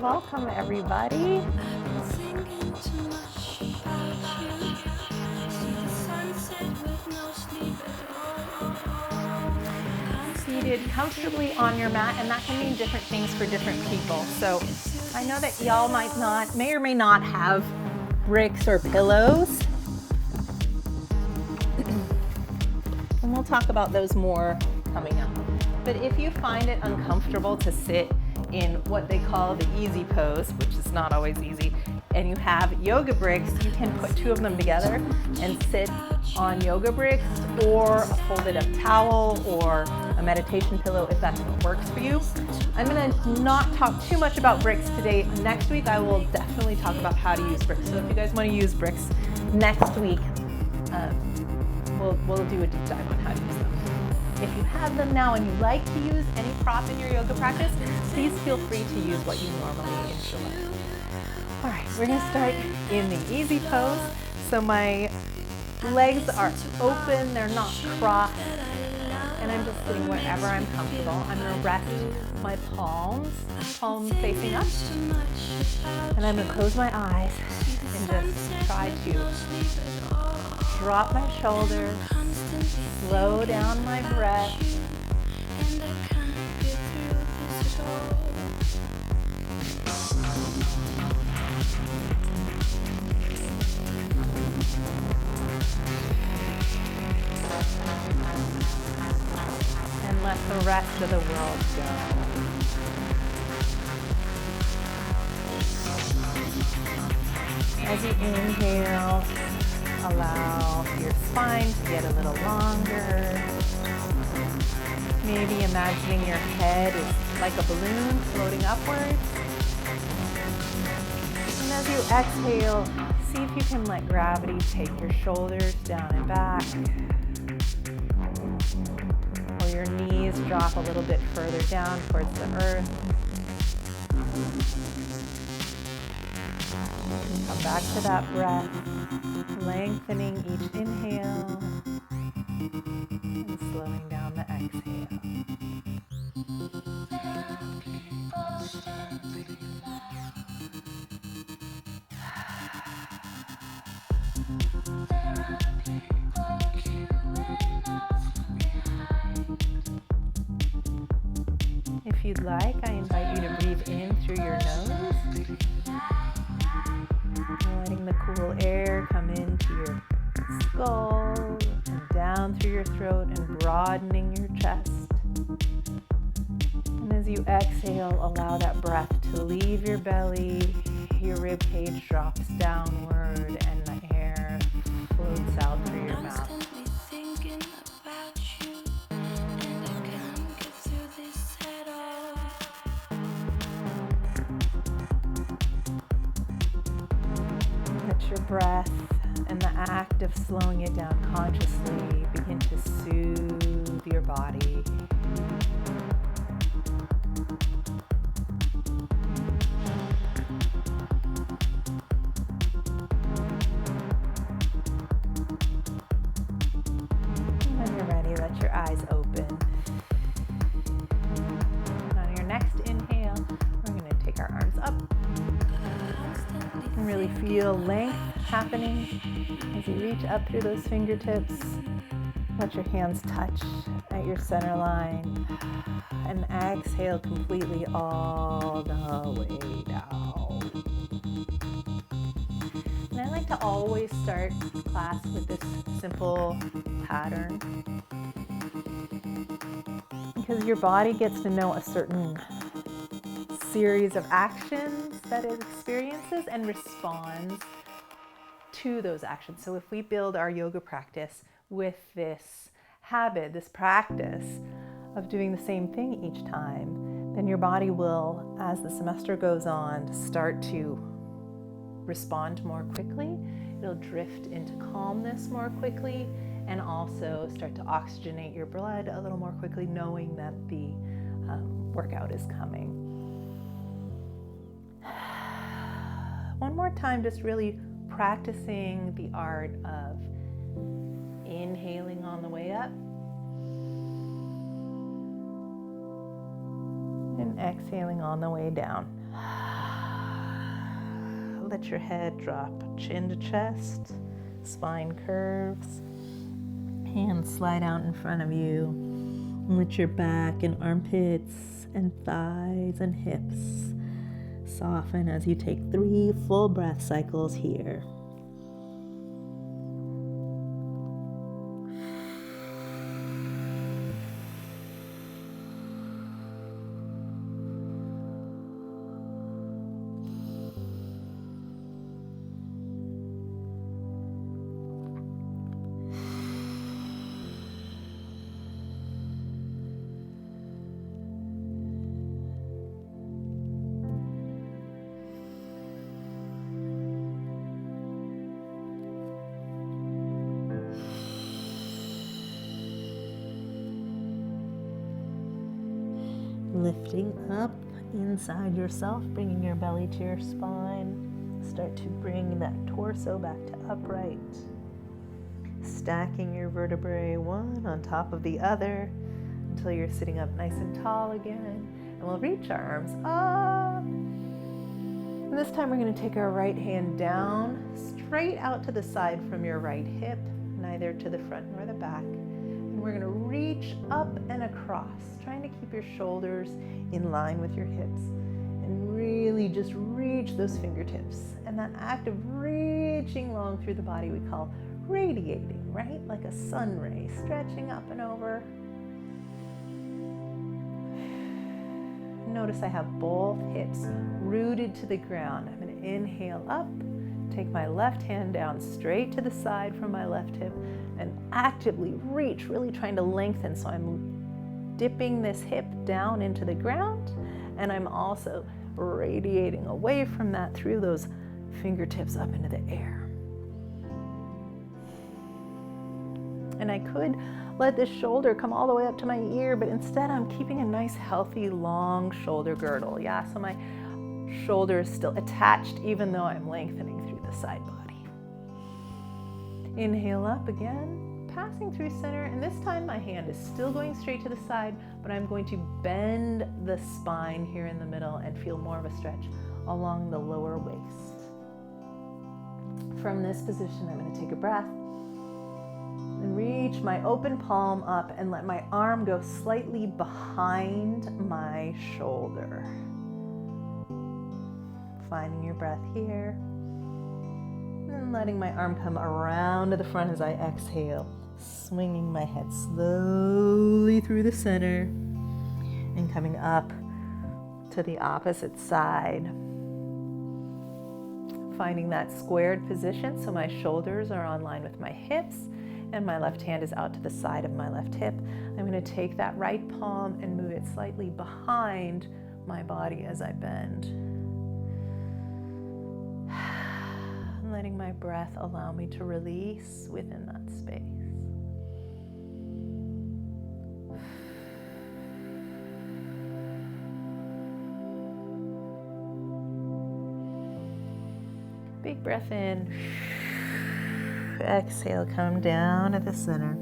Welcome, everybody. Seated comfortably on your mat, and that can mean different things for different people. So I know that y'all may or may not have bricks or pillows. And we'll talk about those more coming up. But if you find it uncomfortable to sit in what they call the easy pose, which is not always easy, and you have yoga bricks, you can put two of them together and sit on yoga bricks or a folded up towel or a meditation pillow if that's what works for you. I'm going to not talk too much about bricks today. Next week I will definitely talk about how to use bricks. So if you guys want to use bricks next week, we'll do a deep dive on how to use them. If you have them now and you like to use any prop in your yoga practice, please feel free to use what you normally enjoy. All right, we're going to start in the easy pose. So my legs are open, they're not crossed, and I'm just sitting wherever I'm comfortable. I'm going to rest my palms facing up, and I'm going to close my eyes and just try to drop my shoulders, slow down my breath. And let the rest of the world go. As you inhale, allow your spine to get a little longer. Maybe imagining your head is like a balloon floating upwards. And as you exhale, see if you can let gravity take your shoulders down and back. Or your knees drop a little bit further down towards the earth. Come back to that breath, lengthening each inhale and slowing down the exhale. If you'd like, I invite you to breathe in through your nose, letting the cool air come into your skull and down through your throat and broadening your chest. And as you exhale, allow that breath to leave your belly, your rib cage drops downward, and the air floats out through your mouth. Your breath and the act of slowing it down consciously begin to soothe your body. When you're ready, let your eyes open. And on your next inhale, we're going to take our arms up. And really feel length happening as you reach up through those fingertips. Let your hands touch at your center line and exhale completely all the way down. And I like to always start class with this simple pattern because your body gets to know a certain series of actions that it experiences and responds to those actions. So if we build our yoga practice with this habit, this practice of doing the same thing each time, then your body will, as the semester goes on, start to respond more quickly. It'll drift into calmness more quickly and also start to oxygenate your blood a little more quickly, knowing that the workout is coming. One more time, just really practicing the art of inhaling on the way up and exhaling on the way down. let your head drop chin to chest, spine curves, hands slide out in front of you. Let your back and armpits and thighs and hips soften as you take 3 full breath cycles here. Lifting up inside yourself, bringing your belly to your spine. Start to bring that torso back to upright. Stacking your vertebrae one on top of the other until you're sitting up nice and tall again. And we'll reach our arms up. And this time we're going to take our right hand down, straight out to the side from your right hip, neither to the front nor the back. We're going to reach up and across, trying to keep your shoulders in line with your hips and really just reach those fingertips. And that act of reaching long through the body we call radiating, right? Like a sun ray, stretching up and over. Notice I have both hips rooted to the ground. I'm going to inhale up, take my left hand down straight to the side from my left hip, and actively reach, really trying to lengthen. So I'm dipping this hip down into the ground, and I'm also radiating away from that through those fingertips up into the air. And I could let this shoulder come all the way up to my ear, but instead I'm keeping a nice, healthy, long shoulder girdle. Yeah, so my shoulder is still attached even though I'm lengthening through the side body. Inhale up again, passing through center, and this time my hand is still going straight to the side, but I'm going to bend the spine here in the middle and feel more of a stretch along the lower waist. From this position, I'm going to take a breath and reach my open palm up and let my arm go slightly behind my shoulder. Finding your breath here. And letting my arm come around to the front as I exhale, swinging my head slowly through the center and coming up to the opposite side. Finding that squared position so my shoulders are on line with my hips and my left hand is out to the side of my left hip. I'm going to take that right palm and move it slightly behind my body as I bend. Letting my breath allow me to release within that space. Big breath in. Exhale, come down to the center.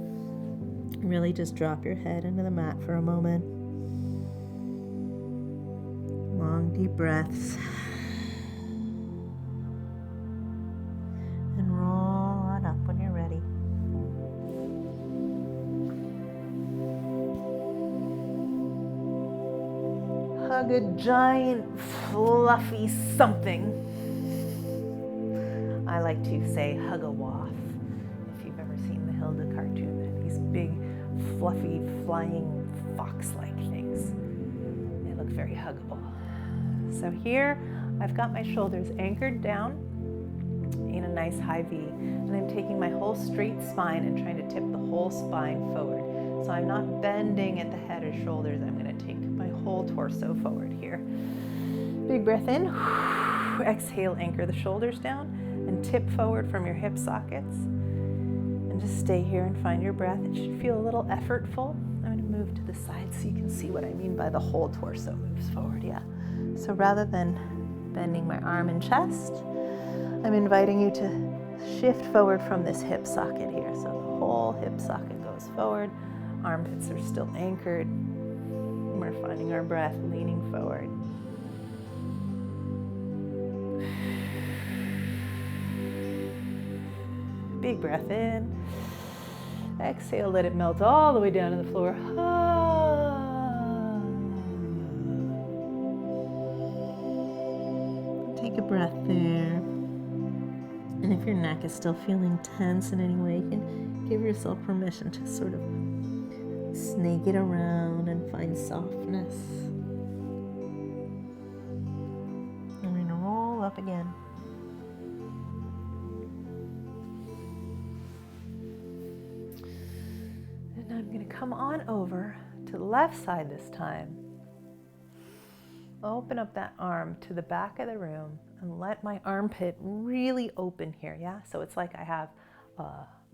Really just drop your head into the mat for a moment. Long, deep breaths. Hug a giant fluffy something. I like to say hug a waff. If you've ever seen the Hilda cartoon, they're these big fluffy flying fox-like things. They look very huggable. So here I've got my shoulders anchored down in a nice high V, and I'm taking my whole straight spine and trying to tip the whole spine forward. So I'm not bending at the head or shoulders. I'm going to take my whole torso forward here. Big breath in. Exhale, anchor the shoulders down and tip forward from your hip sockets. And just stay here and find your breath. It should feel a little effortful. I'm going to move to the side so you can see what I mean by the whole torso moves forward. Yeah. So rather than bending my arm and chest, I'm inviting you to shift forward from this hip socket here. So the whole hip socket goes forward. Armpits are still anchored. We're finding our breath, leaning forward. Big breath in. Exhale, let it melt all the way down to the floor. Take a breath there. And if your neck is still feeling tense in any way, you can give yourself permission to sort of snake it around and find softness. And we're going to roll up again. And I'm going to come on over to the left side this time. Open up that arm to the back of the room and let my armpit really open here, yeah? So it's like I have,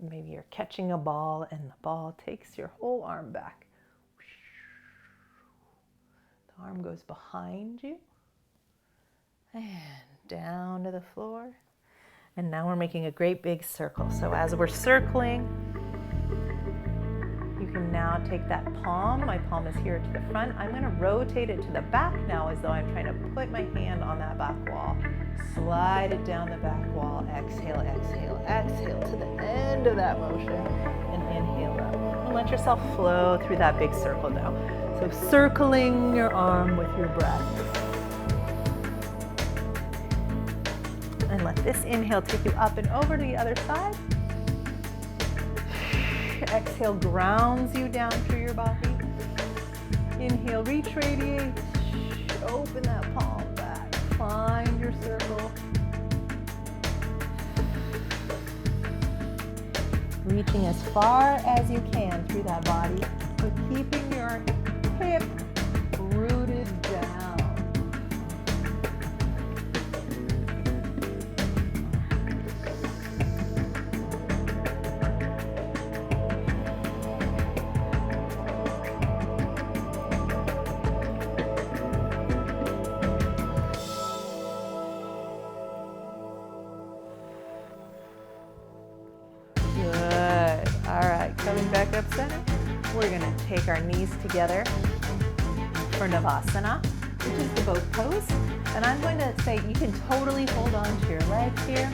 maybe you're catching a ball and the ball takes your whole arm back. The arm goes behind you and down to the floor. And now we're making a great big circle. So as we're circling, you can now take that palm. My palm is here to the front. I'm going to rotate it to the back now as though I'm trying to put my hand on that back wall. Slide it down the back wall. Exhale, exhale, exhale to the end of that motion. And inhale up. And let yourself flow through that big circle now. So circling your arm with your breath. And let this inhale take you up and over to the other side. Exhale grounds you down through your body. Inhale, reach, radiate. Open that palm back. Find your circle. Reaching as far as you can through that body, but keeping your hip rooted down. Coming back up center, we're going to take our knees together for Navasana, which is the boat pose. And I'm going to say you can totally hold on to your legs here,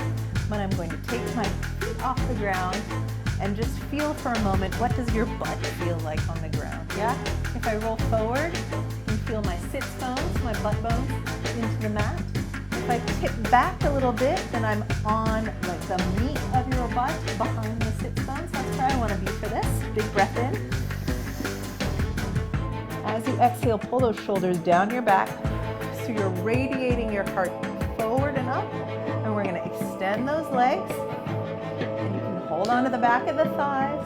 but I'm going to take my feet off the ground and just feel for a moment, what does your butt feel like on the ground, yeah? If I roll forward, you can feel my sit bones, my butt bones into the mat. If I tip back a little bit, then I'm on like the meat of your butt behind the sit bones. That's where I want to be for this. Big breath in. As you exhale, pull those shoulders down your back so you're radiating your heart forward and up. And we're going to extend those legs. And you can hold on to the back of the thighs.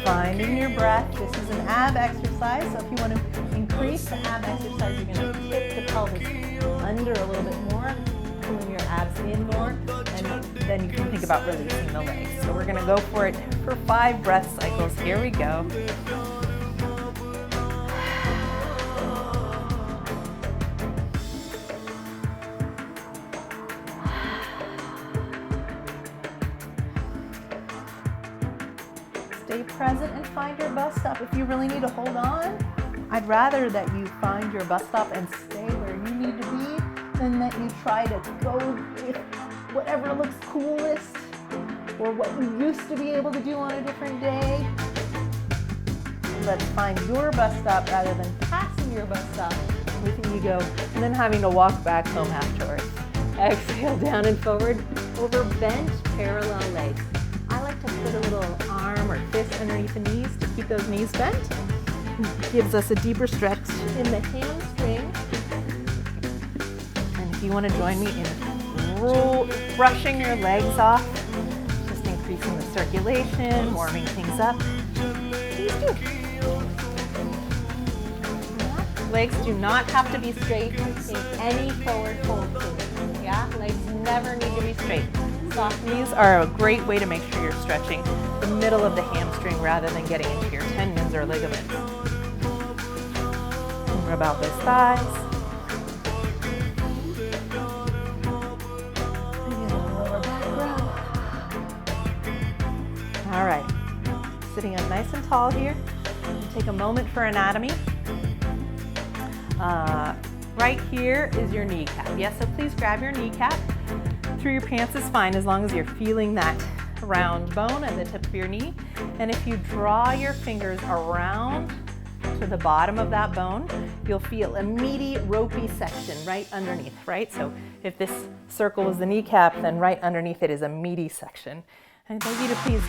Finding your breath. This is an ab exercise, so if you want to increase the ab exercise, you're going to tip the pelvis under a little bit more, pulling your abs in more, and then you can think about releasing the legs. So we're going to go for it for 5 breath cycles. Here we go. Stay present and find your bus stop. If you really need to hold on, I'd rather that you find your bus stop and stay where you need to be than that you try to go with whatever looks coolest or what you used to be able to do on a different day. Let's find your bus stop rather than passing your bus stop with an ego and then having to walk back home afterwards. Exhale down and forward over bent parallel legs. I like to put a little arm or fist underneath the knees to keep those knees bent. It gives us a deeper stretch in the hamstring. And if you want to join me in brushing your legs off, just increasing the circulation, warming things up, please do. Legs do not have to be straight in any forward fold position. Yeah, legs never need to be straight. Soft knees are a great way to make sure you're stretching the middle of the hamstring rather than getting into your tendons or ligaments. And rub out those thighs. All right, sitting up nice and tall here. Take a moment for anatomy. Right here is your kneecap. Yes, so please grab your kneecap. through your pants is fine as long as you're feeling that round bone at the tip of your knee. And if you draw your fingers around to the bottom of that bone, you'll feel a meaty, ropey section right underneath, right? So if this circle is the kneecap, then right underneath it is a meaty section. And I'd like you to please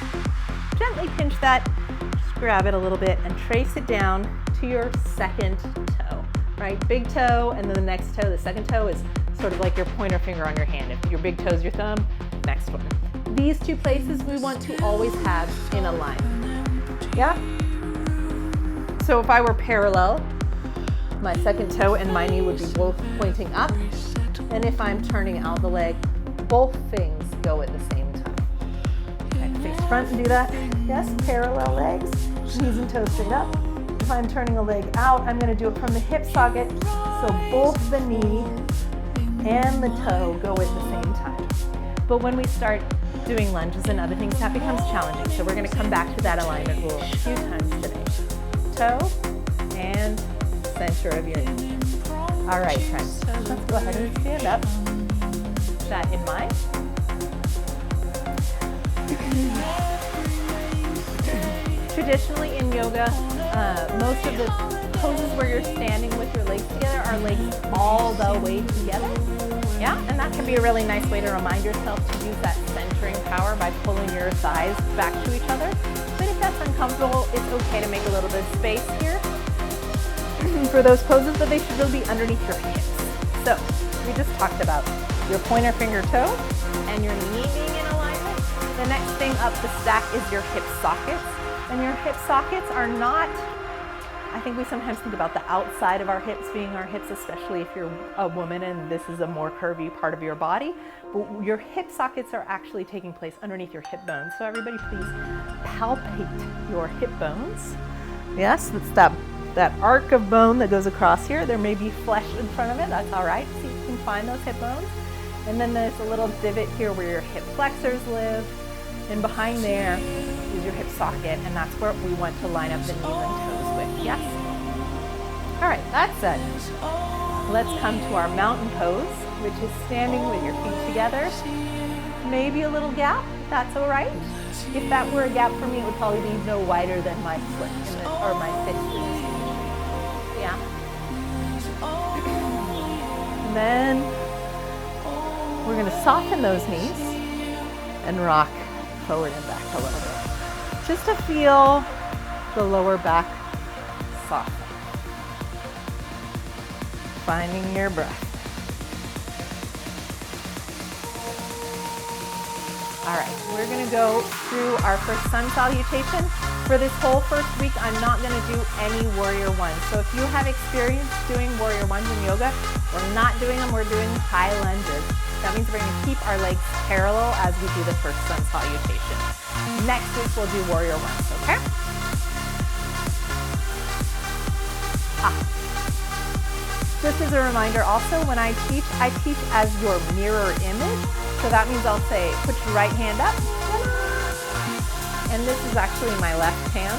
gently pinch that, just grab it a little bit and trace it down to your second toe, right? Big toe and then the next toe, the second toe is sort of like your pointer finger on your hand. If your big toe is your thumb, next one. These two places we want to always have in alignment, yeah? So if I were parallel, my second toe and my knee would be both pointing up. And if I'm turning out the leg, both things go at the same time. Okay, face front and do that. Yes, parallel legs, knees and toes straight up. If I'm turning a leg out, I'm gonna do it from the hip socket. So both the knee and the toe go at the same time. But when we start doing lunges and other things, that becomes challenging. So we're gonna come back to that alignment rule a few times today. Toe and center of your knee. All right, friends, let's go ahead and stand up. Keep that in mind. Traditionally in yoga, most of the poses where you're standing with your legs together are legs all the way together. Yeah, and that can be a really nice way to remind yourself to use that centering power by pulling your thighs back to each other. But if that's uncomfortable, it's okay to make a little bit of space here for those poses, but they should really be underneath your hips. So we just talked about your pointer finger toe and your knee being in alignment. The next thing up the stack is your hip sockets. And your hip sockets are not, I think we sometimes think about the outside of our hips being our hips, especially if you're a woman and this is a more curvy part of your body. But your hip sockets are actually taking place underneath your hip bones. So everybody please palpate your hip bones. Yes, it's that arc of bone that goes across here. There may be flesh in front of it, that's all right. So you can find those hip bones. And then there's a little divot here where your hip flexors live. And behind there is your hip socket, and that's where we want to line up the knees and toes with, yes? All right, that said, let's come to our mountain pose, which is standing with your feet together. Maybe a little gap, that's all right. If that were a gap for me, it would probably be no wider than my foot or my fist in this position. Yeah. And then we're gonna soften those knees and rock forward and back a little bit, just to feel the lower back soften. Finding your breath. All right, we're gonna go through our first sun salutation. For this whole first week, I'm not gonna do any warrior ones. So if you have experience doing warrior ones in yoga, we're not doing them, we're doing high lunges. That means we're gonna keep our legs parallel as we do the first sun salutation. Next week, we'll do warrior ones, okay? Just as a reminder also, when I teach as your mirror image. So that means I'll say, put your right hand up. And this is actually my left hand,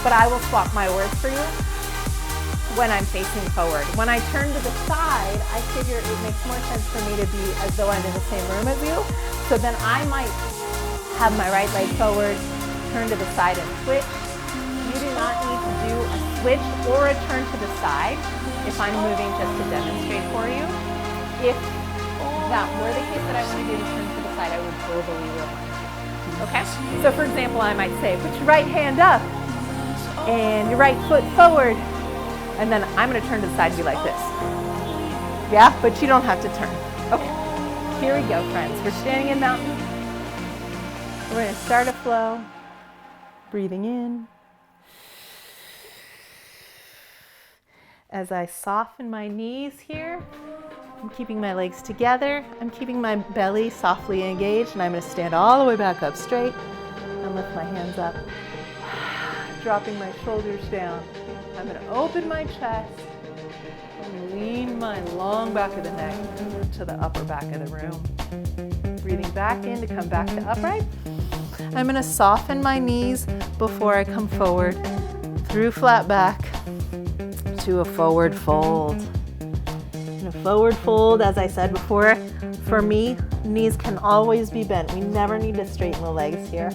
but I will swap my words for you when I'm facing forward. When I turn to the side, I figure it makes more sense for me to be as though I'm in the same room as you. So then I might have my right leg forward, turn to the side and switch. You do not need to do a switch or a turn to the side if I'm moving just to demonstrate for you. If that were the case that I wanted you to turn to the side, I would verbally remind you. Okay? So for example, I might say, put your right hand up and your right foot forward. And then I'm going to turn to the side and be like this. Yeah, but you don't have to turn. Okay, here we go, friends. We're standing in mountain. We're going to start a flow. Breathing in. As I soften my knees here, I'm keeping my legs together. I'm keeping my belly softly engaged, and I'm going to stand all the way back up straight and lift my hands up, dropping my shoulders down. I'm going to open my chest and lean my long back of the neck to the upper back of the room. Breathing back in to come back to upright. I'm going to soften my knees before I come forward through flat back to a forward fold. I'm going to Forward fold, as I said before, for me, knees can always be bent. We never need to straighten the legs here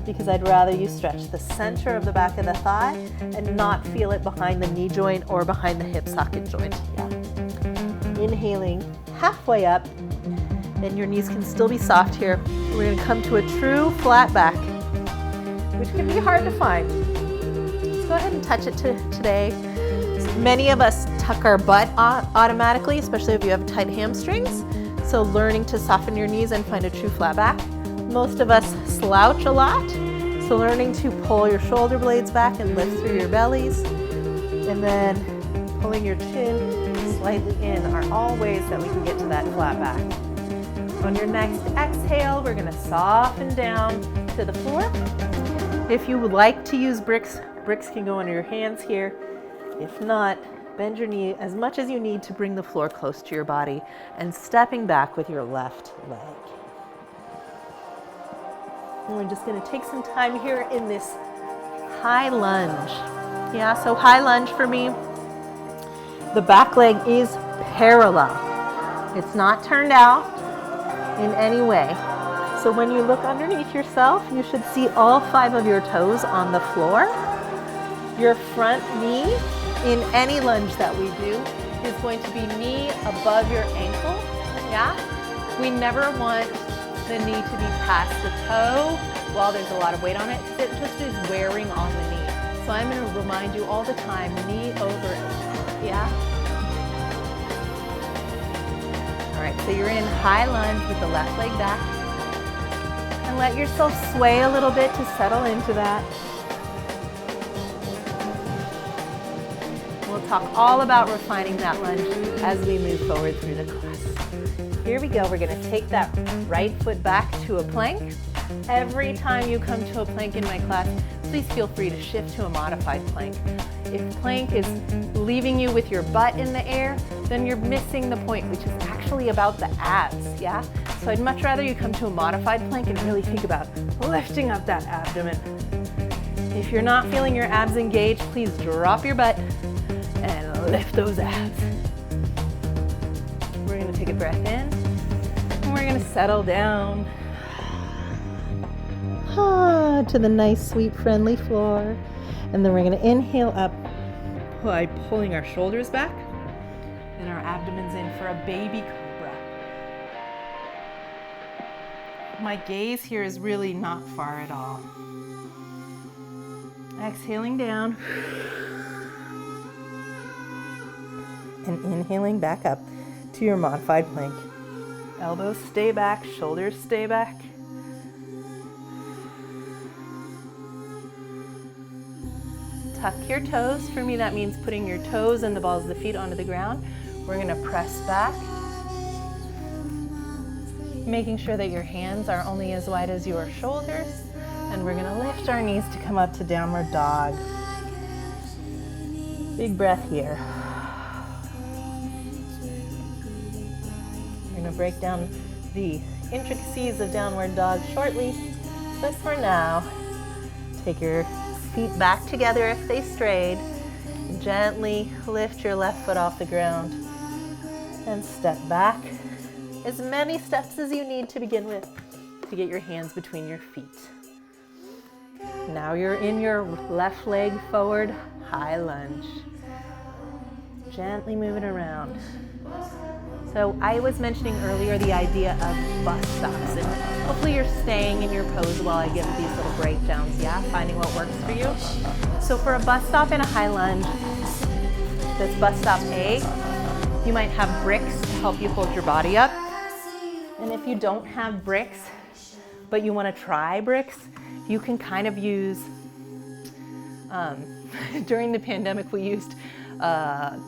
because I'd rather you stretch the center of the back of the thigh and not feel it behind the knee joint or behind the hip socket joint. Yeah. Inhaling halfway up, then your knees can still be soft here. We're going to come to a true flat back, which can be hard to find. Let's go ahead and touch it today. Many of us tuck our butt automatically, especially if you have tight hamstrings. So learning to soften your knees and find a true flat back. Most of us slouch a lot. So learning to pull your shoulder blades back and lift through your bellies. And then pulling your chin slightly in are all ways that we can get to that flat back. On your next exhale, we're gonna soften down to the floor. If you would like to use bricks, bricks can go under your hands here. If not, bend your knee as much as you need to bring the floor close to your body and stepping back with your left leg. And we're just gonna take some time here in this high lunge. Yeah, so high lunge for me, the back leg is parallel. It's not turned out in any way. So when you look underneath yourself, you should see all 5 of your toes on the floor. Your front knee in any lunge that we do is going to be knee above your ankle, yeah? We never want the knee to be past the toe while there's a lot of weight on it. It just is wearing on the knee. So I'm gonna remind you all the time, knee over ankle, yeah? All right, so you're in high lunge with the left leg back. And let yourself sway a little bit to settle into that. We'll talk all about refining that lunge as we move forward through the class. Here we go. We're going to take that right foot back to a plank. Every time you come to a plank in my class, please feel free to shift to a modified plank. If plank is leaving you with your butt in the air, then you're missing the point, which is actually about the abs, yeah? So I'd much rather you come to a modified plank and really think about lifting up that abdomen. If you're not feeling your abs engaged, please drop your butt and lift those abs. We're gonna take a breath in and we're gonna settle down to the nice, sweet, friendly floor. And then we're gonna inhale up by pulling our shoulders back and our abdomens in for a baby cobra. My gaze here is really not far at all. Exhaling down. And inhaling back up to your modified plank. Elbows stay back, shoulders stay back. Tuck your toes. For me, that means putting your toes and the balls of the feet onto the ground. We're gonna press back, making sure that your hands are only as wide as your shoulders. And we're gonna lift our knees to come up to downward dog. Big breath here. We're gonna break down the intricacies of downward dog shortly, but for now, take your feet back together if they strayed. Gently lift your left foot off the ground and step back. As many steps as you need to begin with to get your hands between your feet. Now you're in your left leg forward high lunge. Gently move it around. So I was mentioning earlier the idea of bus stops, and hopefully you're staying in your pose while I give these little breakdowns, yeah? Finding what works for you. So for a bus stop and a high lunge, that's bus stop A. You might have bricks to help you hold your body up. And if you don't have bricks, but you want to try bricks, you can kind of use, during the pandemic we used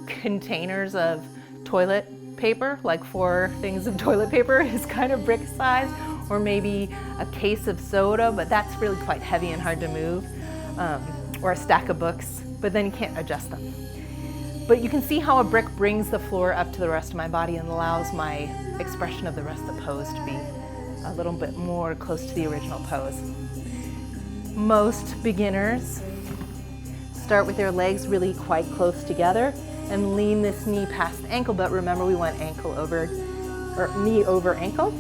containers of toilet paper, like 4 things of toilet paper is kind of brick size, or maybe a case of soda, but that's really quite heavy and hard to move, or a stack of books, but then you can't adjust them. But you can see how a brick brings the floor up to the rest of my body and allows my expression of the rest of the pose to be a little bit more close to the original pose. Most beginners start with their legs really quite close together and lean this knee past the ankle, but remember we want ankle over, or knee over ankle.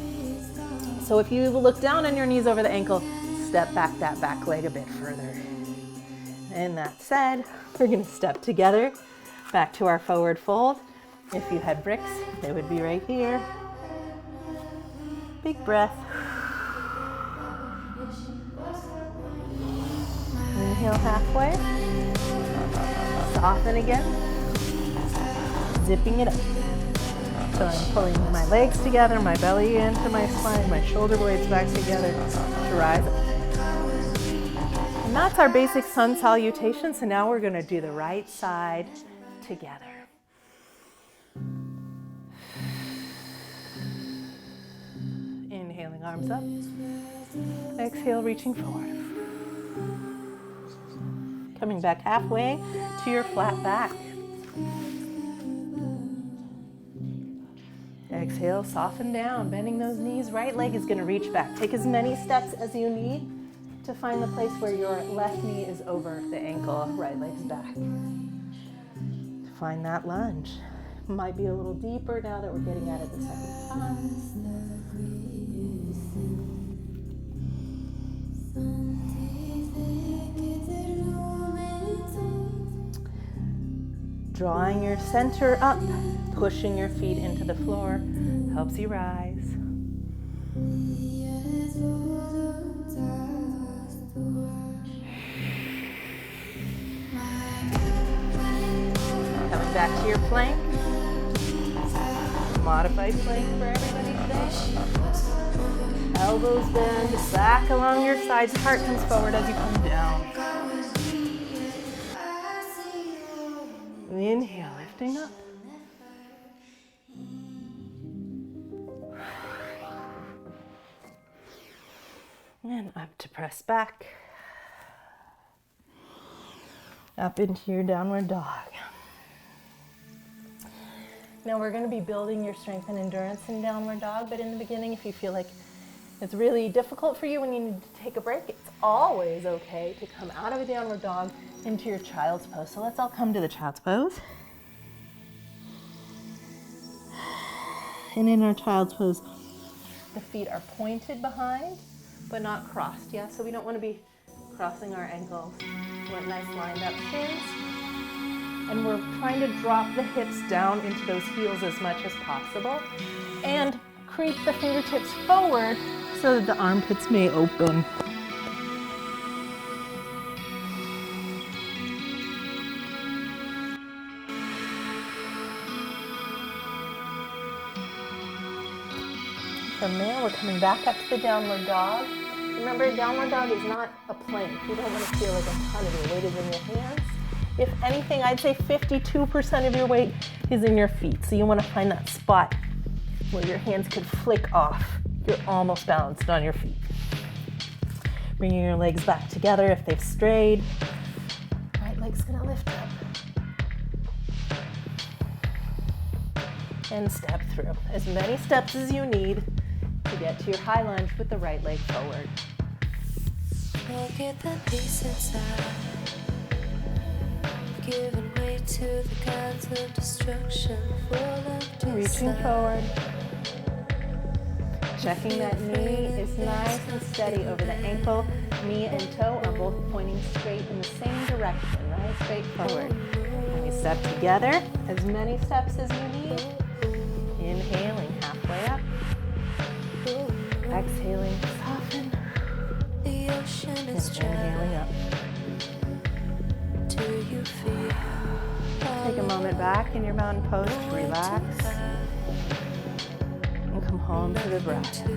So if you look down on your knees over the ankle, step back that back leg a bit further. And that said, we're gonna step together back to our forward fold. If you had bricks, they would be right here. Big breath. Inhale halfway. Soften again. Zipping it up. So I'm pulling my legs together, my belly into my spine, my shoulder blades back together to rise up. And that's our basic sun salutation. So now we're going to do the right side together. Inhaling, arms up. Exhale, reaching forward. Coming back halfway to your flat back. Exhale, soften down, bending those knees. Right leg is going to reach back. Take as many steps as you need to find the place where your left knee is over the ankle, right leg's back. Find that lunge. Might be a little deeper now that we're getting at it the second time. Drawing your center up, pushing your feet into the floor, helps you rise. Coming back to your plank. Modified plank for everybody today. Elbows bend, back along your sides, heart comes forward as you come down. Inhale, lifting up. And up to press back. Up into your downward dog. Now we're going to be building your strength and endurance in downward dog, but in the beginning, if you feel like it's really difficult for you when you need to take a break, it's always okay to come out of a downward dog into your child's pose. So let's all come to the child's pose. And in our child's pose, the feet are pointed behind, but not crossed, yeah? So we don't want to be crossing our ankles. We want nice lined up shins. And we're trying to drop the hips down into those heels as much as possible. And creep the fingertips forward so that the armpits may open. From there, we're coming back up to the downward dog. Remember, downward dog is not a plank. You don't want to feel like a ton of your weight is in your hands. If anything, I'd say 52% of your weight is in your feet. So you want to find that spot where your hands could flick off. You're almost balanced on your feet. Bringing your legs back together if they've strayed. Right leg's gonna lift up. And step through. As many steps as you need to get to your high lunge with the right leg forward. Look at the peace inside. Giving way to the kinds of destruction full of reaching forward. Checking that knee is nice and steady over the ankle. Knee and toe are both pointing straight in the same direction, right? Straight forward. And we step together, as many steps as you need. Inhaling halfway up. Exhaling, soften. the ocean is And inhaling up. Do you feel? Take a moment back in your mountain pose to relax. And come home to the breath.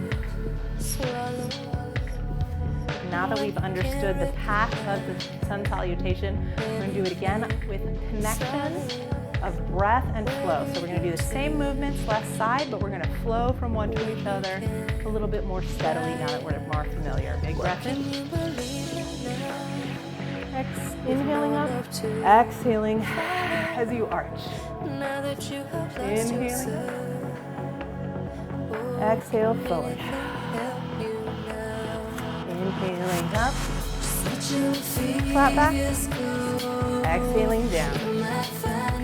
Now that we've understood the path of the sun salutation, we're going to do it again with connection of breath and flow. So we're going to do the same movements left side, but we're going to flow from one to each other a little bit more steadily now that we're more familiar. Big breath in. Inhaling up, exhaling as you arch. Inhaling up. Exhale forward. Inhaling up. Flat back. Exhaling down.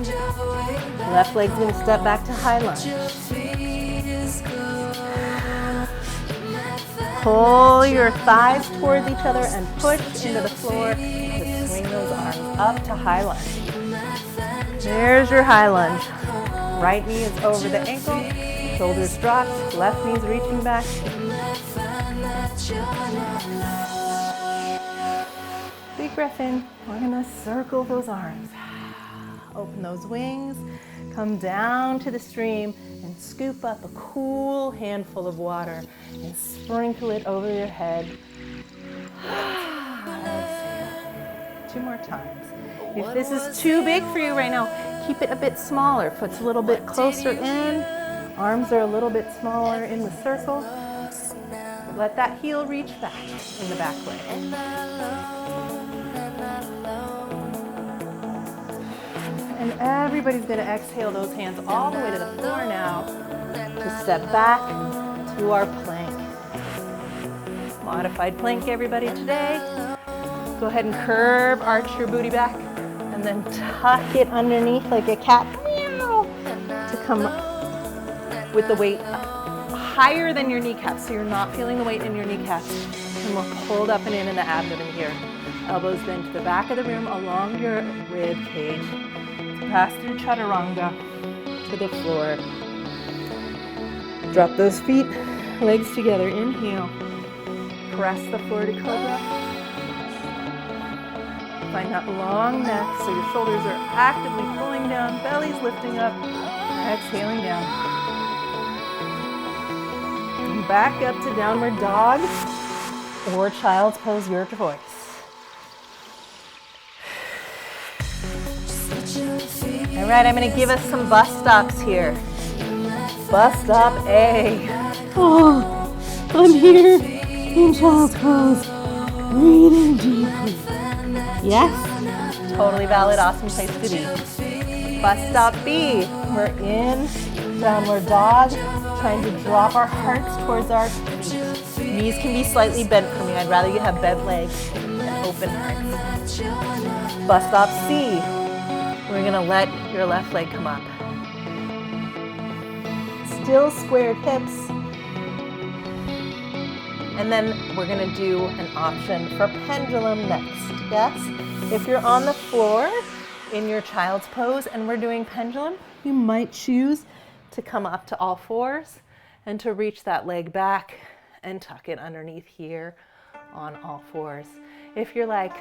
Left leg's going to step back to high lunge. Pull your thighs towards each other and push into the floor to swing those arms up to high lunge. There's your high lunge. Right knee is over the ankle, shoulders dropped, left knee's reaching back. Big breath in. We're gonna circle those arms. Open those wings, come down to the stream and scoop up a cool handful of water and sprinkle it over your head. Exhale. 2 more times. If this is too big for you right now, keep it a bit smaller. Foot's a little bit closer in. Arms are a little bit smaller in the circle. Let that heel reach back in the back leg. And everybody's going to exhale those hands all the way to the floor now to step back to our plank. Modified plank, everybody, today. Go ahead and curve, arch your booty back, and then tuck it underneath like a cat, meow, to come with the weight higher than your kneecaps, so you're not feeling the weight in your kneecaps. And we're pulled up and in the abdomen here. Elbows bend to the back of the room along your rib cage. Pass through chaturanga to the floor. Drop those feet, legs together. Inhale. Press the floor to cobra. Find that long neck so your shoulders are actively pulling down, belly's lifting up, exhaling down. And back up to downward dog or child's pose, your choice. All right, I'm going to give us some bus stops here. Bus stop A. Oh, I'm here in child's pose. Breathing deeply. Yes, totally valid, awesome place to be. Bus stop B. We're in downward dog, trying to drop our hearts towards our feet. Knees can be slightly bent for me. I'd rather you have bent legs and open hearts. Bus stop C. We're gonna let your left leg come up. Still squared hips. And then we're gonna do an option for pendulum next, yes? If you're on the floor in your child's pose and we're doing pendulum, you might choose to come up to all fours and to reach that leg back and tuck it underneath here on all fours. If you're like,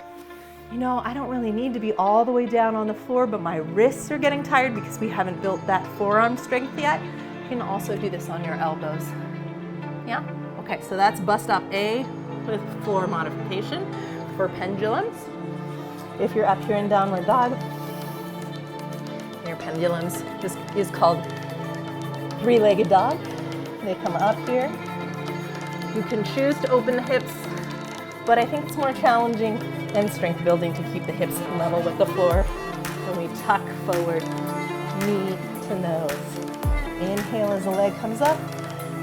you know, I don't really need to be all the way down on the floor, but my wrists are getting tired because we haven't built that forearm strength yet, you can also do this on your elbows. Yeah? Okay, so that's bus stop A with floor modification for pendulums. If you're up here in downward dog, your pendulums is called three-legged dog. They come up here. You can choose to open the hips, but I think it's more challenging and strength building to keep the hips level with the floor. And we tuck forward, knee to nose. Inhale as the leg comes up.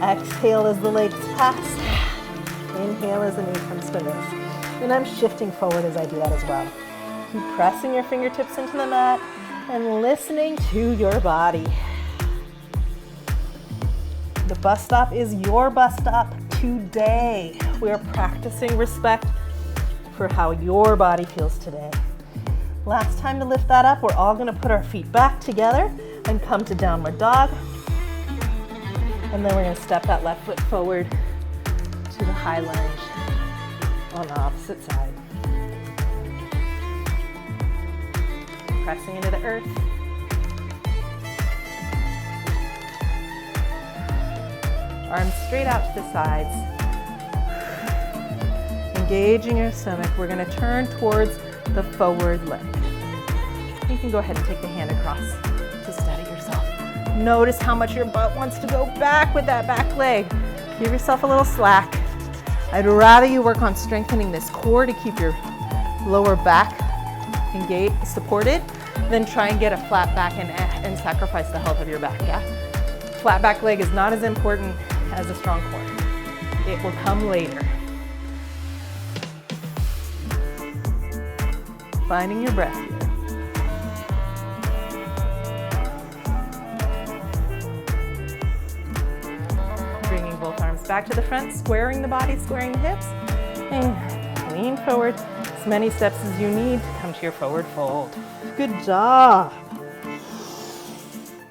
Exhale as the legs pass. Inhale as the knee comes to nose. And I'm shifting forward as I do that as well. Keep pressing your fingertips into the mat and listening to your body. The bus stop is your bus stop today. We are practicing respect for how your body feels today. Last time to lift that up, we're all gonna put our feet back together and come to downward dog. And then we're gonna step that left foot forward to the high lunge on the opposite side. Pressing into the earth. Arms straight out to the sides. Engaging your stomach. We're going to turn towards the forward leg. You can go ahead and take the hand across to steady yourself. Notice how much your butt wants to go back with that back leg. Give yourself a little slack. I'd rather you work on strengthening this core to keep your lower back engaged, supported, than try and get a flat back and sacrifice the health of your back, yeah? Flat back leg is not as important as a strong core. It will come later. Finding your breath here. both arms back to the front, squaring the body, squaring the hips. And lean forward as many steps as you need to come to your forward fold. Good job.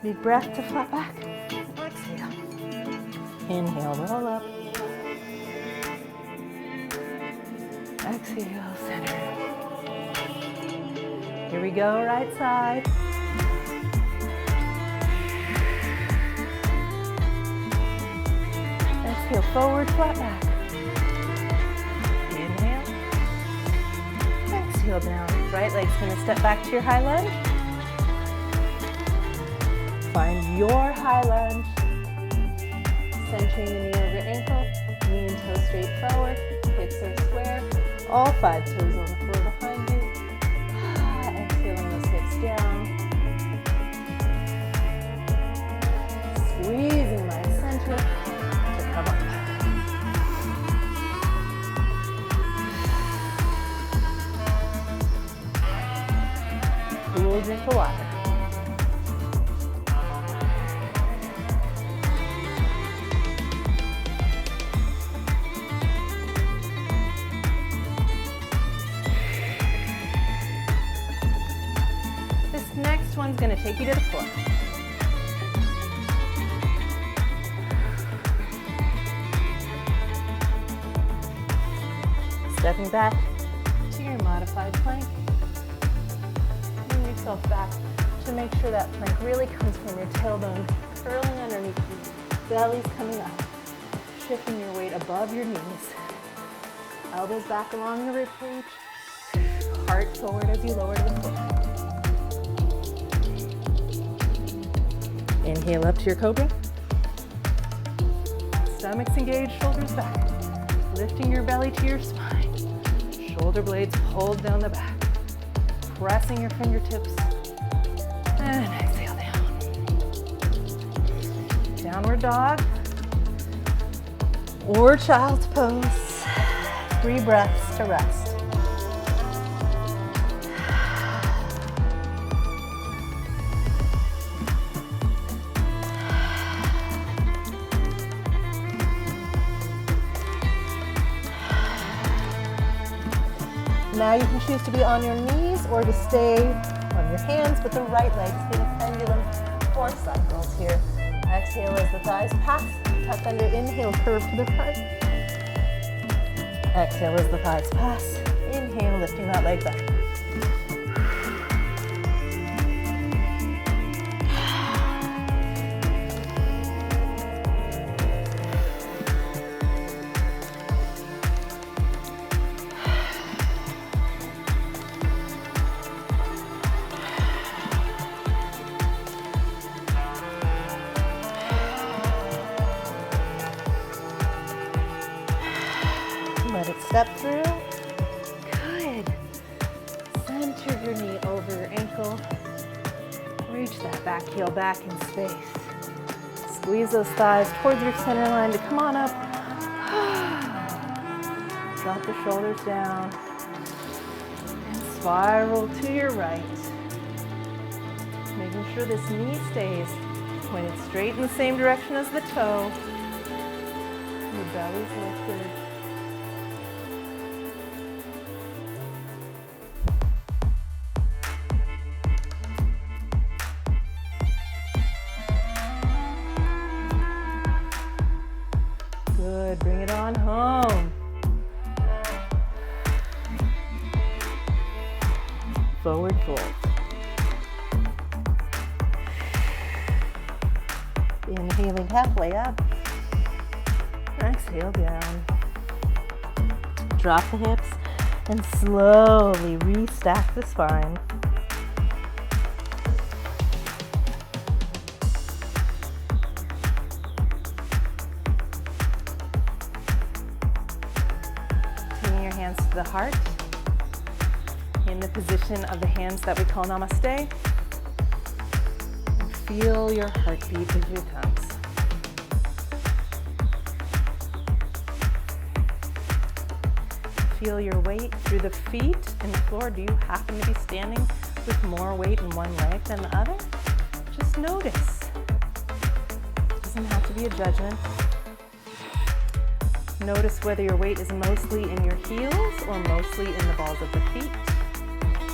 Big breath to flat back. Exhale. Inhale, roll up. Exhale, center. Here we go, right side. Exhale, forward, flat back. Inhale. Exhale down. Right leg's gonna step back to your high lunge. Find your high lunge. Centering the knee over ankle. Knee and toe straight forward. Hips are square. All 5 toes on the floor behind you. Exhaling those hips down. Squeezing my center to come up. Cool drink of water. One's going to take you to the floor. Stepping back to your modified plank. Bring yourself back to make sure that plank really comes from your tailbone, curling underneath you, belly's coming up, shifting your weight above your knees. Elbows back along the ribcage, heart forward as you lower to the floor. Inhale up to your cobra. Stomach's engaged, shoulders back. Lifting your belly to your spine. Shoulder blades pulled down the back. Pressing your fingertips. And exhale down. Downward dog. Or child's pose. 3 breaths to rest. Now you can choose to be on your knees or to stay on your hands, but the right leg's in a pendulum 4 cycles here. Exhale as the thighs pass, tuck under, inhale, curve to the front. Exhale as the thighs pass, inhale, lifting that leg back. Let it step through. Good. Center your knee over your ankle. Reach that back heel back in space. Squeeze those thighs towards your center line to come on up. Drop the shoulders down. And spiral to your right. Making sure this knee stays pointed straight in the same direction as the toe. Your belly's lifted. Good, bring it on home. Forward fold. Inhaling halfway up. Exhale down. Drop the hips and slowly restack the spine. Taking your hands to the heart in the position of the hands that we call namaste. And feel your heartbeat as you comes. Feel your weight through the feet and the floor. Do you happen to be standing with more weight in one leg than the other? Just notice. It doesn't have to be a judgment. Notice whether your weight is mostly in your heels or mostly in the balls of the feet.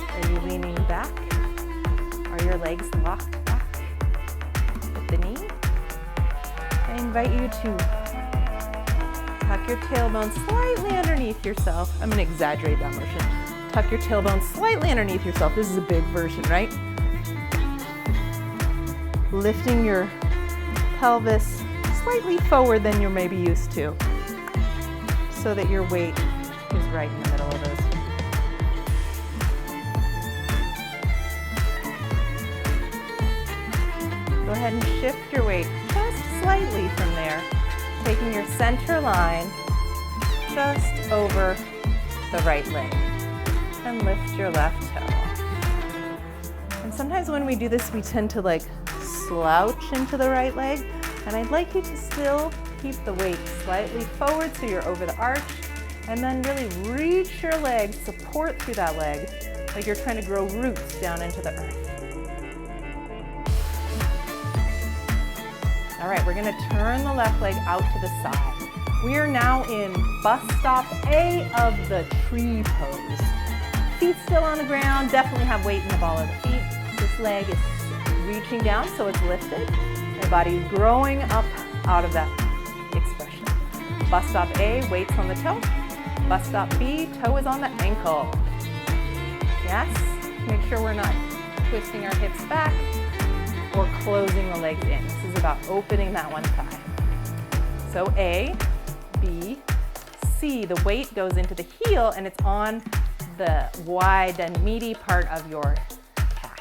Are you leaning back? Are your legs locked back at the knee? I invite you to tuck your tailbone slightly underneath yourself. I'm going to exaggerate that motion. Tuck your tailbone slightly underneath yourself. This is a big version, right? Lifting your pelvis slightly forward than you're maybe used to, so that your weight is right in the middle of those feet. Go ahead and shift your weight just slightly from there, taking your center line just over the right leg, and lift your left toe. And sometimes when we do this, we tend to like slouch into the right leg, and I'd like you to still keep the weight slightly forward so you're over the arch, and then really reach your leg, support through that leg, like you're trying to grow roots down into the earth. All right, we're gonna turn the left leg out to the side. We are now in bus stop A of the tree pose. Feet still on the ground, definitely have weight in the ball of the feet. This leg is reaching down so it's lifted. My body is growing up out of that expression. Bus stop A, weights on the toe. Bus stop B, toe is on the ankle. Yes, make sure we're not twisting our hips back or closing the legs in. This is about opening that one thigh. So A, B, C, the weight goes into the heel and it's on the wide and meaty part of your calf.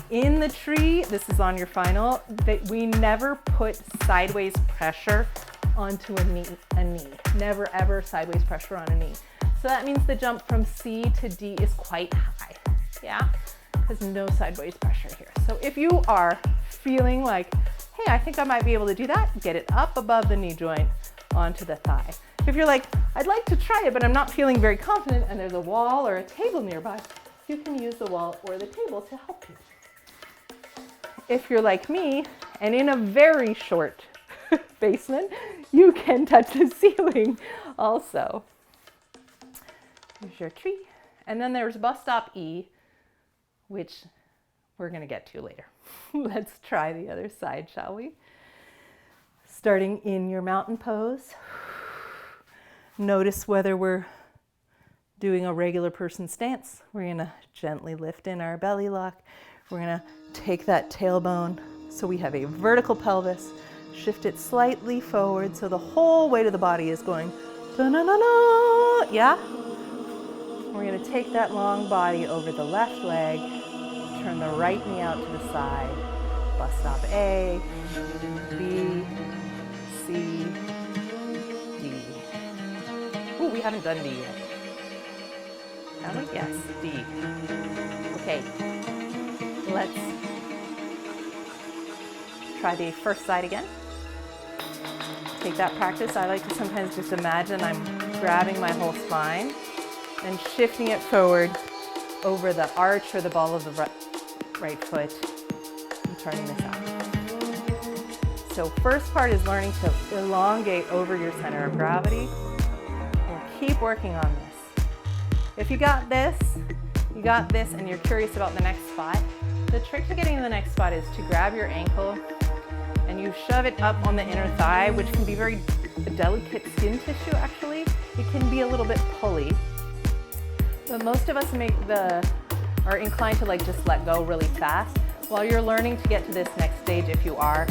In the tree, this is on your final, that we never put sideways pressure onto a knee. Never ever sideways pressure on a knee. So that means the jump from C to D is quite high, yeah? There's no sideways pressure here. So if you are feeling like, hey, I think I might be able to do that, get it up above the knee joint onto the thigh. If you're like, I'd like to try it, but I'm not feeling very confident, and there's a wall or a table nearby, you can use the wall or the table to help you. If you're like me, and in a very short basement, you can touch the ceiling also. Here's your tree. And then there's bus stop E, which we're gonna get to later. Let's try the other side, shall we? Starting in your mountain pose. Notice whether we're doing a regular person stance. We're gonna gently lift in our belly lock. We're gonna take that tailbone so we have a vertical pelvis, shift it slightly forward so the whole weight of the body is going da-na-na-na, yeah? We're gonna take that long body over the left leg, turn the right knee out to the side, bus stop A, B, C, D. Ooh, we haven't done D yet. Have we? Yes, D. Okay, let's try the first side again. Take that practice. I like to sometimes just imagine I'm grabbing my whole spine and shifting it forward over the arch or the ball of the right foot and turning this out. So first part is learning to elongate over your center of gravity. We'll keep working on this. If you got this, and you're curious about the next spot, the trick to getting to the next spot is to grab your ankle and you shove it up on the inner thigh, which can be very delicate skin tissue actually. It can be a little bit pulley. But most of us are inclined to like just let go really fast. While you're learning to get to this next stage, if you are,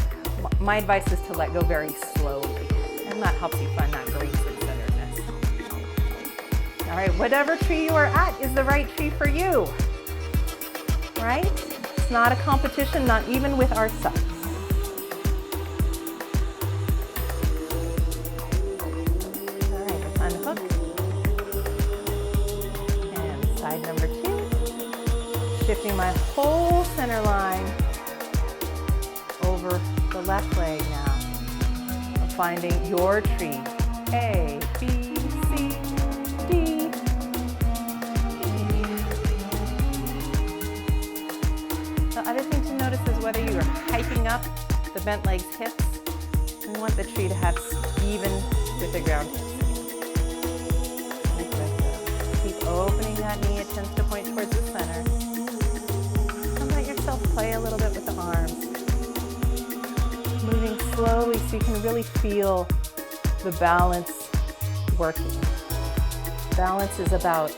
my advice is to let go very slowly, and that helps you find that grace and centeredness. All right, whatever tree you are at is the right tree for you, right? It's not a competition, not even with ourselves. All right, let's unhook. And side number 2, shifting my whole center line over the left leg now. I'm finding your tree. A, B, C, D. The other thing to notice is whether you are hiking up the bent legs, hips. We want the tree to have even with the ground. Keep opening that knee. It tends to point towards the center. And let yourself play a little bit with the arms. Moving slowly so you can really feel the balance working. Balance is about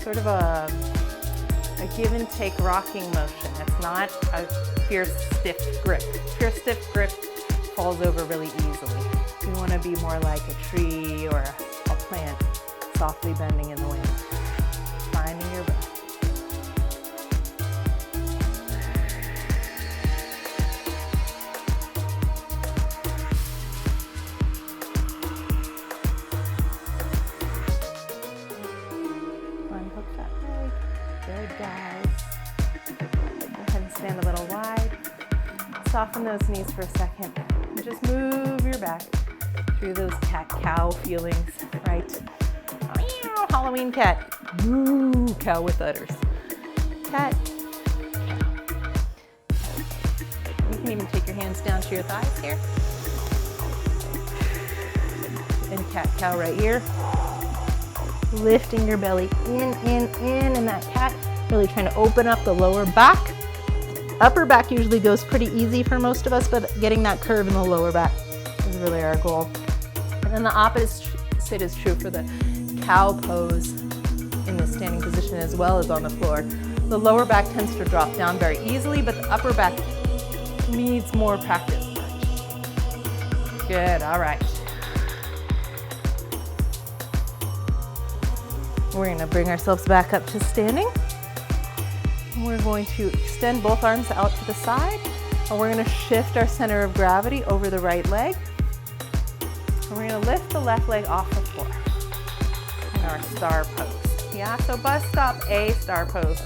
sort of a give and take rocking motion. It's not a fierce, stiff grip. Fierce, stiff grip falls over really easily. You want to be more like a tree or a plant, softly bending in the wind. Finding your breath. Unhook that leg. Good, guys. Go ahead and stand a little wide. Soften those knees for a second. And just move your back through those cat-cow feelings, right? Halloween cat. Moo, cow with udders. Cat, cow. You can even take your hands down to your thighs here. And cat-cow right here. Lifting your belly in, and that cat. Really trying to open up the lower back. Upper back usually goes pretty easy for most of us, but getting that curve in the lower back is really our goal. And then the opposite is true for the cow pose in the standing position as well as on the floor. The lower back tends to drop down very easily, but the upper back needs more practice. Good, all right. We're gonna bring ourselves back up to standing. We're going to extend both arms out to the side, and we're going to shift our center of gravity over the right leg. And we're going to lift the left leg off the floor in our star pose. Yeah, so bus stop A, star pose.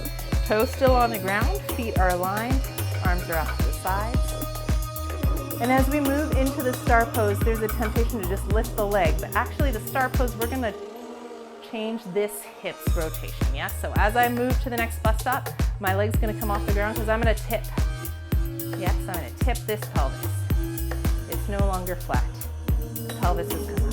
Toes still on the ground, feet are aligned, arms are out to the sides. And as we move into the star pose, there's a temptation to just lift the leg, but actually the star pose, we're going to change this hips rotation, yes? So as I move to the next bus stop, my leg's gonna come off the ground because I'm gonna tip. Yes, I'm gonna tip this pelvis. It's no longer flat. The pelvis is come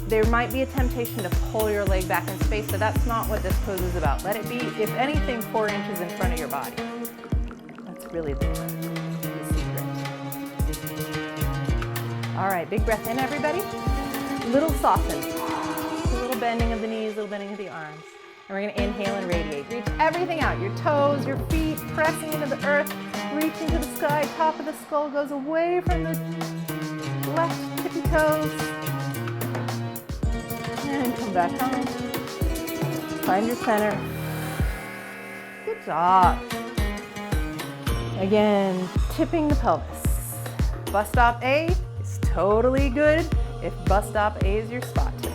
up. There might be a temptation to pull your leg back in space, but that's not what this pose is about. Let it be, if anything, 4 inches in front of your body. That's really the secret. All right, big breath in, everybody. Little soften, a little bending of the knees, a little bending of the arms. And we're gonna inhale and radiate. Reach everything out, your toes, your feet, pressing into the earth, reaching to the sky, top of the skull goes away from the left tippy toes. And come back home. Find your center. Good job. Again, tipping the pelvis. Bus stop A is totally good if bus stop A is your spot today.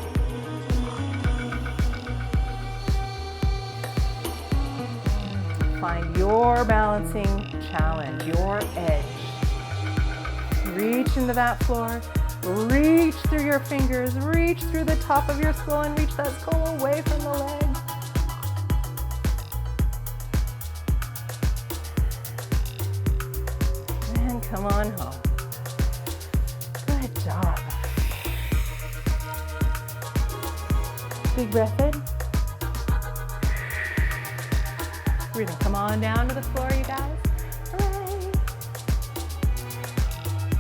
Find your balancing challenge, your edge. Reach into that floor, reach through your fingers, reach through the top of your skull and reach that skull away from the leg. And come on home. Good job. Big breath in. We're gonna come on down to the floor, you guys. Hooray.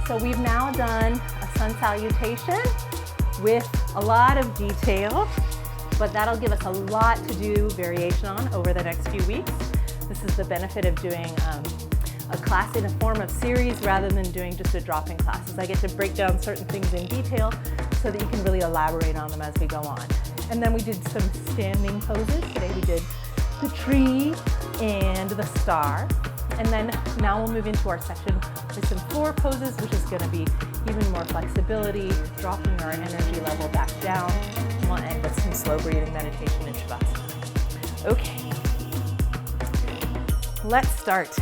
So we've now done a sun salutation with a lot of detail, but that'll give us a lot to do variation on over the next few weeks. This is the benefit of doing a class in a form of series rather than doing just a drop-in classes. I get to break down certain things in detail so that you can really elaborate on them as we go on. And then we did some standing poses. Today we did the tree and the star. And then now we'll move into our section with some floor poses, which is gonna be even more flexibility, dropping our energy level back down. And we'll end with some slow breathing meditation in Shavasana. Okay, let's start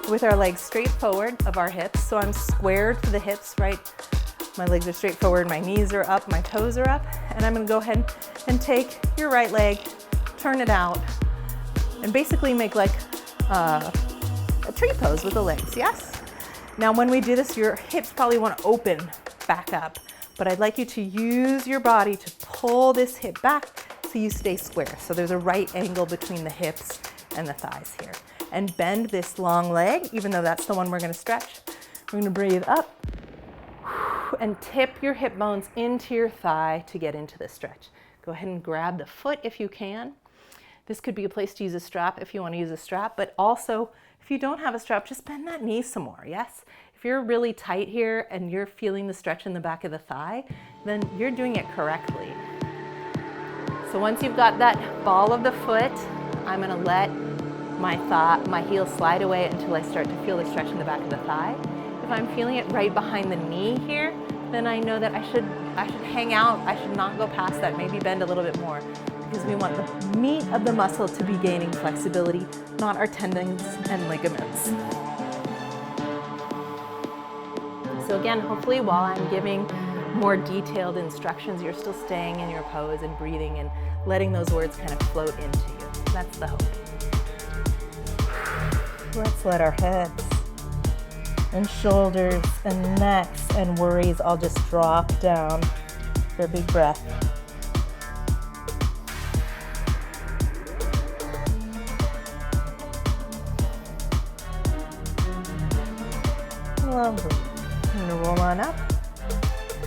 with our legs straight forward of our hips. So I'm squared to the hips, right? My legs are straight forward, my knees are up, my toes are up. And I'm gonna go ahead and take your right leg, turn it out, and basically make like a tree pose with the legs, yes? Now when we do this, your hips probably want to open back up, but I'd like you to use your body to pull this hip back so you stay square. So there's a right angle between the hips and the thighs here. And bend this long leg, even though that's the one we're going to stretch. We're going to breathe up and tip your hip bones into your thigh to get into this stretch. Go ahead and grab the foot if you can. This could be a place to use a strap if you want to use a strap, but also if you don't have a strap, just bend that knee some more, yes? If you're really tight here and you're feeling the stretch in the back of the thigh, then you're doing it correctly. So once you've got that ball of the foot, I'm going to let my heel slide away until I start to feel the stretch in the back of the thigh. If I'm feeling it right behind the knee here, then I know that I should hang out. I should not go past that, maybe bend a little bit more, because we want the meat of the muscle to be gaining flexibility, not our tendons and ligaments. So again, hopefully while I'm giving more detailed instructions, you're still staying in your pose and breathing and letting those words kind of float into you. That's the hope. Let's let our heads and shoulders and necks and worries all just drop down for a big breath. Lovely. I'm going to roll on up.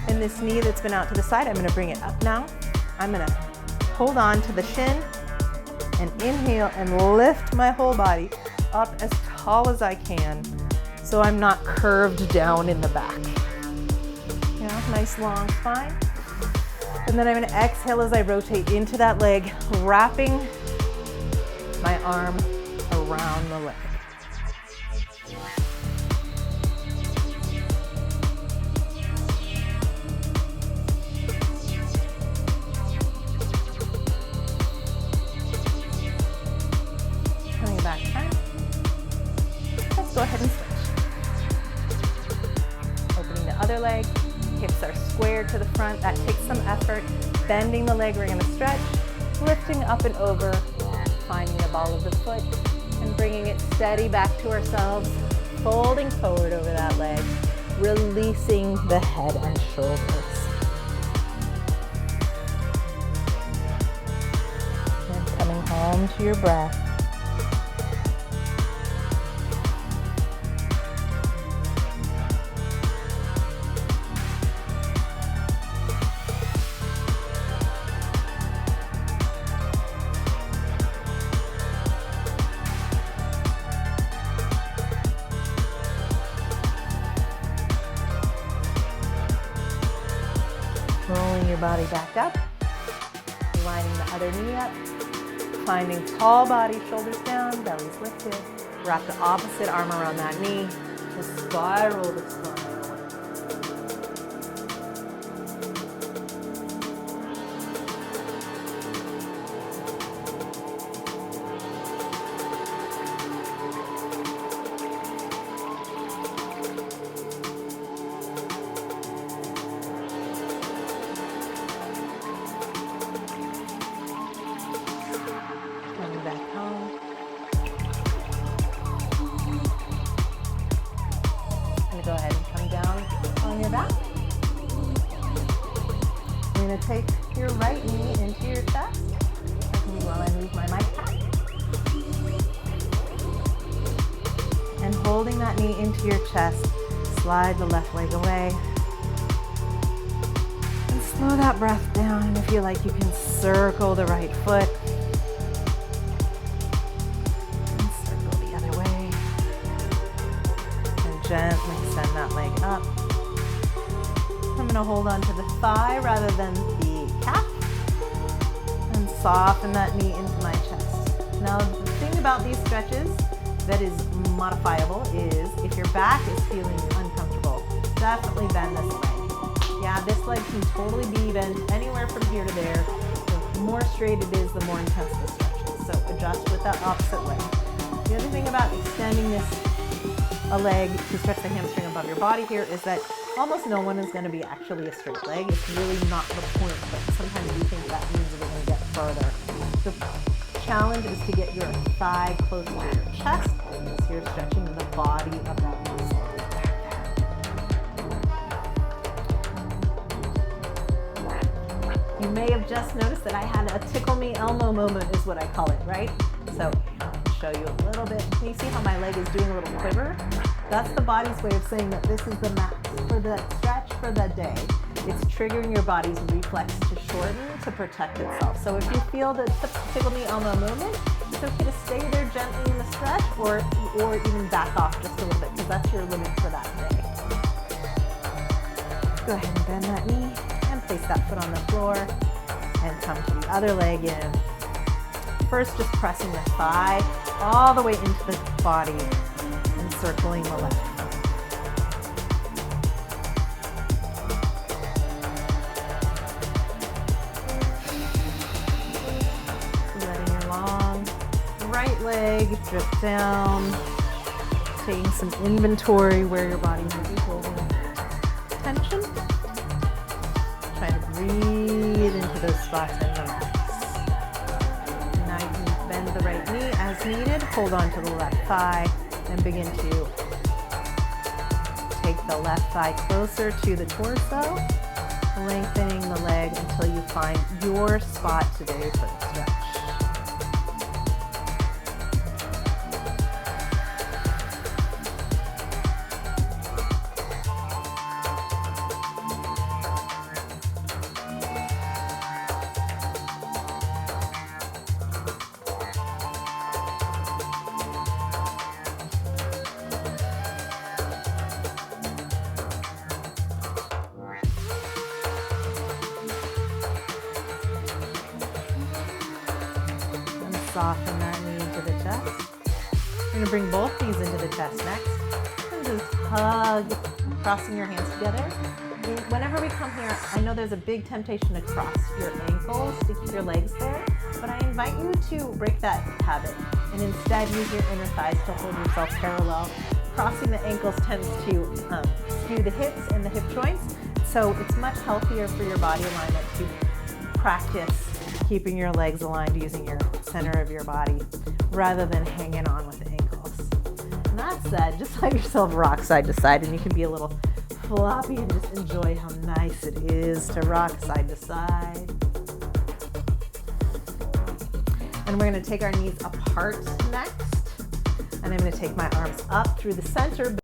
And this knee that's been out to the side, I'm going to bring it up now. I'm going to hold on to the shin and inhale and lift my whole body up as tall as I can so I'm not curved down in the back. Yeah, nice long spine. And then I'm going to exhale as I rotate into that leg, wrapping my arm around the leg. Go ahead and switch. Opening the other leg, hips are square to the front. That takes some effort. Bending the leg, we're going to stretch, lifting up and over, finding the ball of the foot, and bringing it steady back to ourselves, folding forward over that leg, releasing the head and shoulders. And coming home to your breath. Rolling your body back up, lining the other knee up, finding tall body, shoulders down, belly's lifted. Wrap the opposite arm around that knee to spiral the spine. Go ahead and come down on your back. You're going to take your right knee into your chest while I move my mic back. And holding that knee into your chest, slide the left leg away. And slow that breath down. And if you like, you can circle the right foot. Gently send that leg up. I'm going to hold on to the thigh rather than the calf and soften that knee into my chest. Now the thing about these stretches that is modifiable is if your back is feeling uncomfortable, definitely bend this leg. Yeah, this leg can totally be bent anywhere from here to there. The more straight it is, the more intense the stretch is. So adjust with that opposite leg. The other thing about extending a leg to stretch the hamstring above your body here is that almost no one is going to be actually a straight leg. It's really not the point, but sometimes you think that means we're going to get further. The challenge is to get your thigh closer to your chest, so you're stretching the body of that muscle. You may have just noticed that I had a tickle me Elmo moment is what I call it, right? So I'll show you a little bit. Can you see how my leg is doing a little quiver? That's the body's way of saying that this is the max for the stretch for the day. It's triggering your body's reflex to shorten to protect itself. So if you feel the tickle me Elmo movement, it's okay to stay there gently in the stretch or even back off just a little bit because that's your limit for that day. Go ahead and bend that knee and place that foot on the floor and come to the other leg in. First, just pressing the thigh all the way into the body and circling the left. Letting your long right leg drip down, taking some inventory where your body might be holding tension. Try to breathe into those spots and relax. Now you can bend the right knee as needed, hold on to the left thigh, and begin to take the left thigh closer to the torso, lengthening the leg until you find your spot today for the stretch. Soften that knee into the chest. You're going to bring both knees into the chest next. And just hug, crossing your hands together. Whenever we come here, I know there's a big temptation to cross your ankles to keep your legs there, but I invite you to break that habit and instead use your inner thighs to hold yourself parallel. Crossing the ankles tends to skew the hips and the hip joints, so it's much healthier for your body alignment to practice keeping your legs aligned using your center of your body rather than hanging on with the ankles. And that said, just let yourself rock side to side, and you can be a little floppy and just enjoy how nice it is to rock side to side. And we're going to take our knees apart next. And I'm going to take my arms up through the center,